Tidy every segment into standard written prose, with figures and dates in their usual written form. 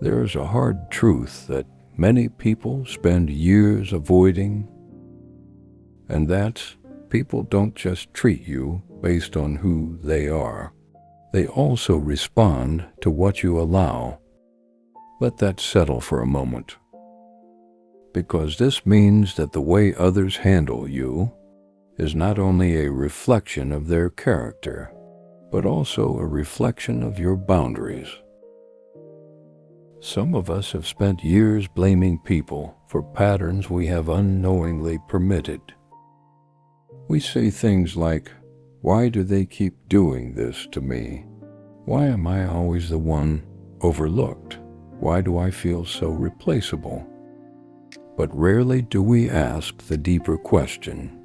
There is a hard truth that many people spend years avoiding, and that's people don't just treat you based on who they are. They also respond to what you allow. Let that settle for a moment, because this means that the way others handle you is not only a reflection of their character, but also a reflection of your boundaries. Some of us have spent years blaming people for patterns we have unknowingly permitted. We say things like, "Why do they keep doing this to me? Why am I always the one overlooked? Why do I feel so replaceable?" But rarely do we ask the deeper question,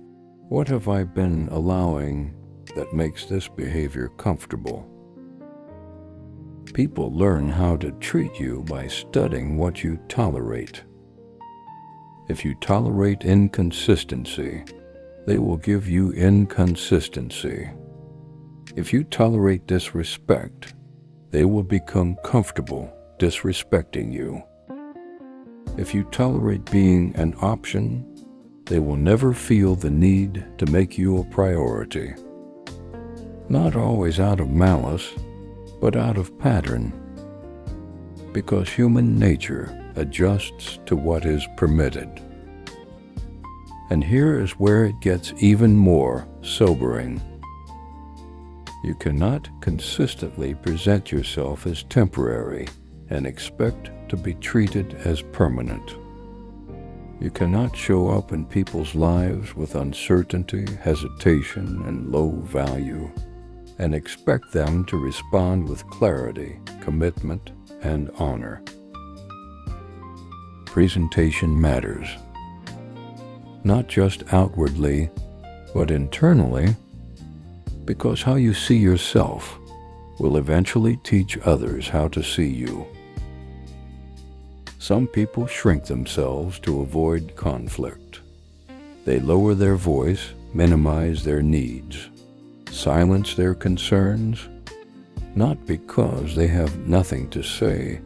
what have I been allowing that makes this behavior comfortable? People learn how to treat you by studying what you tolerate. If you tolerate inconsistency, they will give you inconsistency. If you tolerate disrespect, they will become comfortable disrespecting you. If you tolerate being an option, they will never feel the need to make you a priority. Not always out of malice, but out of pattern, because human nature adjusts to what is permitted. And here is where it gets even more sobering. You cannot consistently present yourself as temporary and expect to be treated as permanent. You cannot show up in people's lives with uncertainty, hesitation, and low value, and expect them to respond with clarity, commitment, and honor. Presentation matters, not just outwardly, but internally, because how you see yourself will eventually teach others how to see you. Some people shrink themselves to avoid conflict. They lower their voice, minimize their needs, silence their concerns, not because they have nothing to say,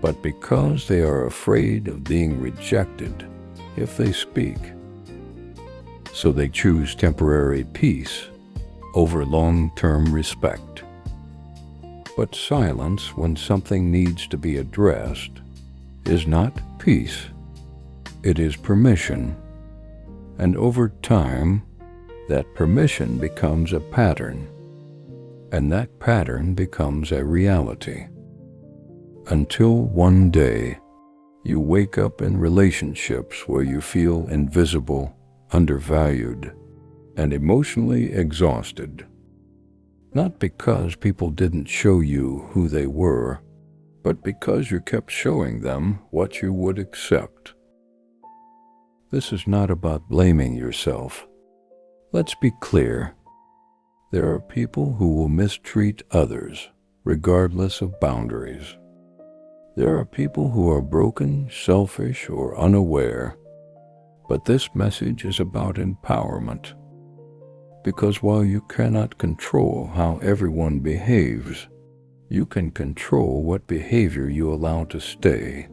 but because they are afraid of being rejected if they speak. So they choose temporary peace over long-term respect. But silence, when something needs to be addressed, is not peace. It is permission. And over time, that permission becomes a pattern, and that pattern becomes a reality. Until one day, you wake up in relationships where you feel invisible, undervalued, and emotionally exhausted. Not because people didn't show you who they were, but because you kept showing them what you would accept. This is not about blaming yourself. Let's be clear. There are people who will mistreat others, regardless of boundaries. There are people who are broken, selfish, or unaware. But this message is about empowerment. Because while you cannot control how everyone behaves, you can control what behavior you allow to stay.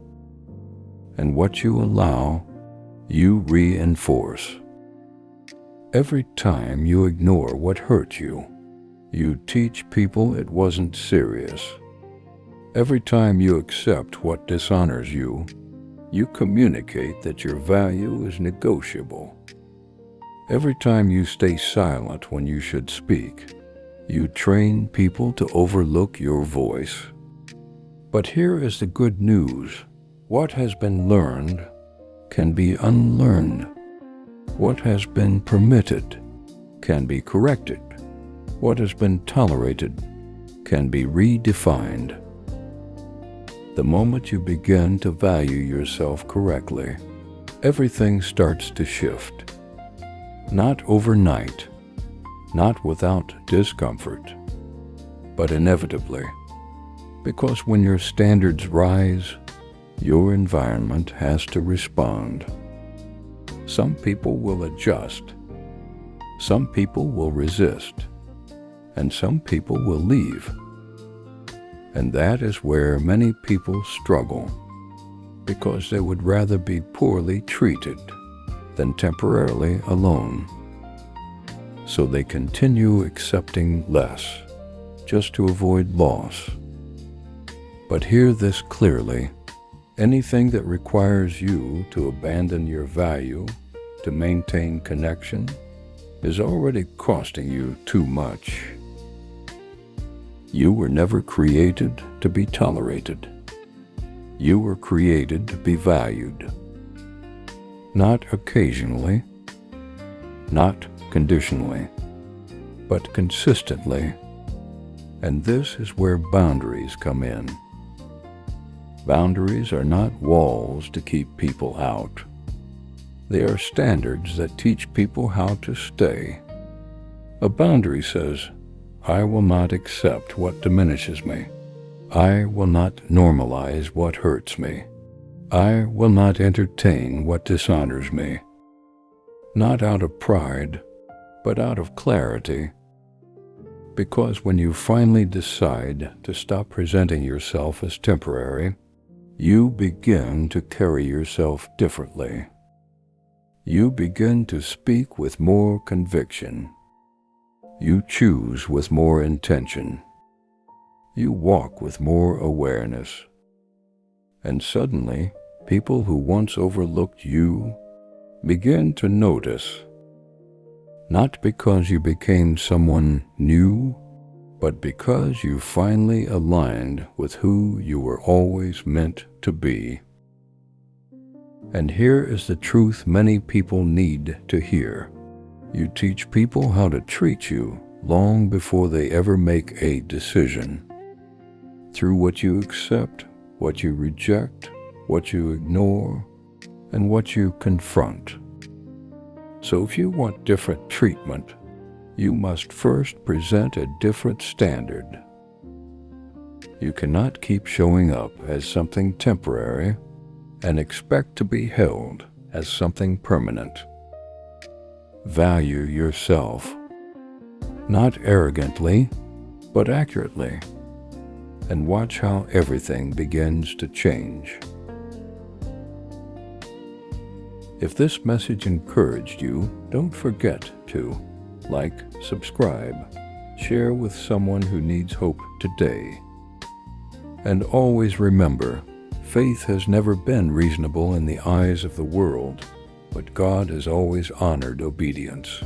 And what you allow, you reinforce. Every time you ignore what hurt you, you teach people it wasn't serious. Every time you accept what dishonors you, you communicate that your value is negotiable. Every time you stay silent when you should speak, you train people to overlook your voice. But here is the good news. What has been learned can be unlearned. What has been permitted can be corrected. What has been tolerated can be redefined. The moment you begin to value yourself correctly, everything starts to shift. Not overnight, not without discomfort, but inevitably. Because when your standards rise, your environment has to respond. Some people will adjust, some people will resist, and some people will leave. And that is where many people struggle, because they would rather be poorly treated than temporarily alone. So they continue accepting less, just to avoid loss. But hear this clearly: anything that requires you to abandon your value to maintain connection is already costing you too much. You were never created to be tolerated. You were created to be valued. Not occasionally, not conditionally, but consistently. And this is where boundaries come in. Boundaries are not walls to keep people out. They are standards that teach people how to stay. A boundary says, I will not accept what diminishes me. I will not normalize what hurts me. I will not entertain what dishonors me. Not out of pride, but out of clarity. Because when you finally decide to stop presenting yourself as temporary, you begin to carry yourself differently. You begin to speak with more conviction. You choose with more intention. You walk with more awareness. And suddenly, people who once overlooked you begin to notice. Not because you became someone new, but because you finally aligned with who you were always meant to be. And here is the truth many people need to hear. You teach people how to treat you long before they ever make a decision. Through what you accept, what you reject, what you ignore, and what you confront. So if you want different treatment, you must first present a different standard. You cannot keep showing up as something temporary and expect to be held as something permanent. Value yourself, not arrogantly, but accurately, and watch how everything begins to change. If this message encouraged you, don't forget to like, subscribe, share with someone who needs hope today. And always remember, faith has never been reasonable in the eyes of the world, but God has always honored obedience.